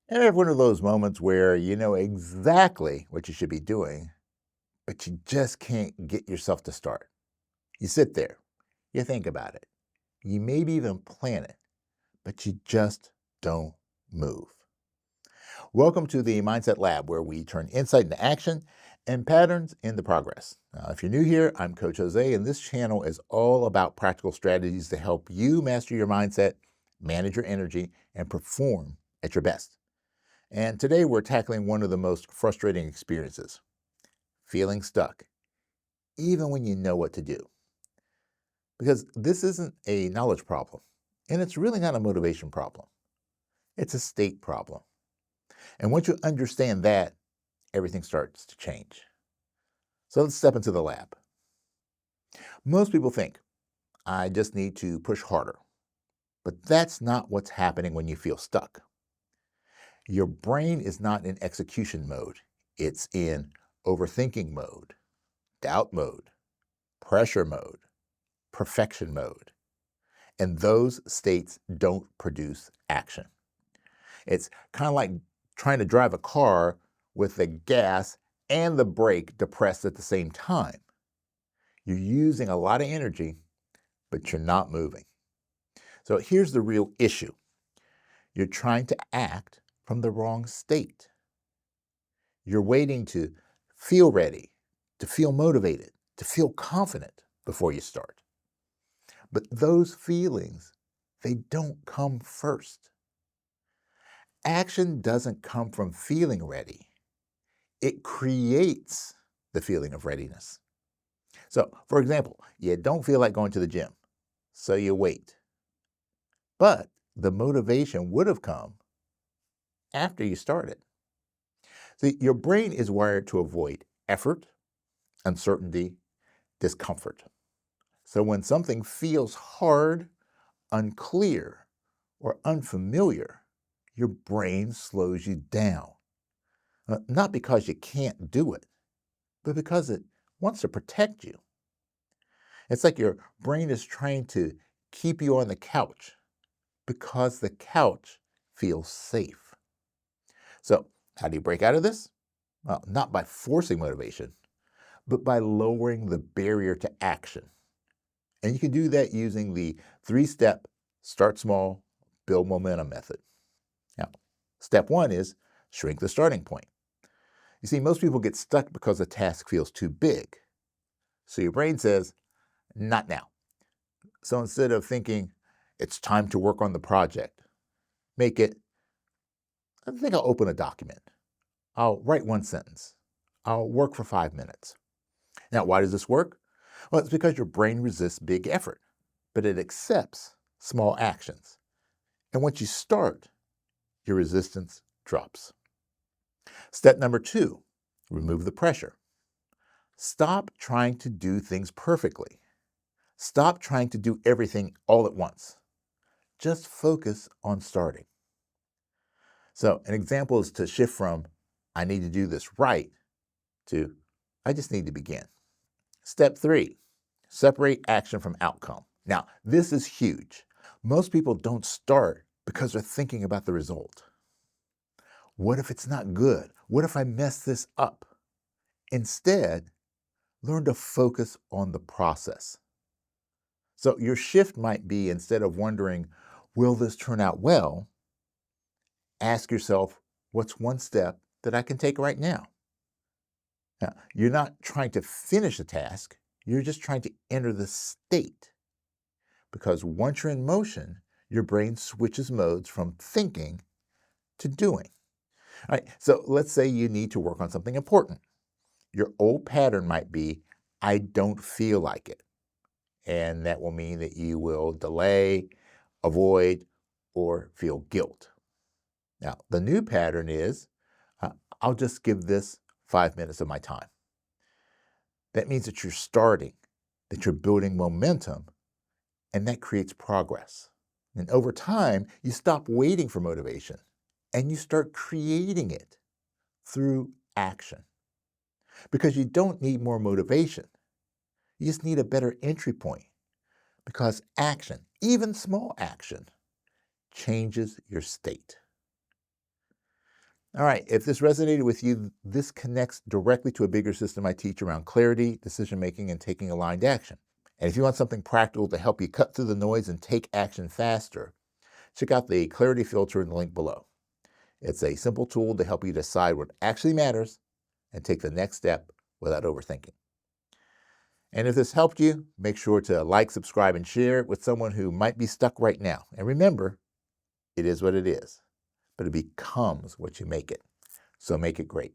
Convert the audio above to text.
Ever have one of those moments where you know exactly what you should be doing, but you just can't get yourself to start? You sit there, you think about it, you maybe even plan it, but you just don't move. Welcome to the Mindset Lab, where we turn insight into action and patterns into progress. If you're new here, I'm Coach Jose, and this channel is all about practical strategies to help you master your mindset, manage your energy, and perform at your best. And today we're tackling one of the most frustrating experiences, feeling stuck, even when you know what to do. Because this isn't a knowledge problem, and it's really not a motivation problem. It's a state problem. And once you understand that, everything starts to change. So let's step into the lab. Most people think, I just need to push harder. But that's not what's happening when you feel stuck. Your brain is not in execution mode, it's in overthinking mode, doubt mode, pressure mode, perfection mode. And those states don't produce action. It's kind of like trying to drive a car with the gas and the brake depressed at the same time. You're using a lot of energy, but you're not moving. So here's the real issue. You're trying to act from the wrong state. You're waiting to feel ready, to feel motivated, to feel confident before you start. But those feelings, they don't come first. Action doesn't come from feeling ready. It creates the feeling of readiness. So, for example, you don't feel like going to the gym, so you wait. But the motivation would have come after you started. See, your brain is wired to avoid effort, uncertainty, discomfort. So when something feels hard, unclear, or unfamiliar, your brain slows you down. Not because you can't do it, but because it wants to protect you. It's like your brain is trying to keep you on the couch because the couch feels safe. So, how do you break out of this? Well, not by forcing motivation, but by lowering the barrier to action. And you can do that using the 3-step start small, build momentum method. Now, step one is shrink the starting point. You see, most people get stuck because the task feels too big. So your brain says, not now. So instead of thinking, it's time to work on the project, make it, I think I'll open a document. I'll write one sentence. I'll work for 5 minutes. Now, why does this work? Well, it's because your brain resists big effort, but it accepts small actions. And once you start, your resistance drops. Step number 2, remove the pressure. Stop trying to do things perfectly. Stop trying to do everything all at once. Just focus on starting. So, an example is to shift from, I need to do this right, to, I just need to begin. Step 3, separate action from outcome. Now, this is huge. Most people don't start because they're thinking about the result. What if it's not good? What if I mess this up? Instead, learn to focus on the process. So your shift might be, instead of wondering, will this turn out well? Ask yourself, what's one step that I can take right now? Now, you're not trying to finish a task, you're just trying to enter the state. Because once you're in motion, your brain switches modes from thinking to doing. All right, so let's say you need to work on something important. Your old pattern might be, I don't feel like it. And that will mean that you will delay, avoid, or feel guilt. Now, the new pattern is, uh, I'll just give this 5 minutes of my time. That means that you're starting, that you're building momentum, and that creates progress. And over time, you stop waiting for motivation and you start creating it through action. Because you don't need more motivation, you just need a better entry point. Because action, even small action, changes your state. All right, if this resonated with you, this connects directly to a bigger system I teach around clarity, decision making, and taking aligned action. And if you want something practical to help you cut through the noise and take action faster, check out the clarity filter in the link below. It's a simple tool to help you decide what actually matters and take the next step without overthinking. And if this helped you, make sure to like, subscribe, and share it with someone who might be stuck right now. And remember, it is what it is, but it becomes what you make it. So make it great.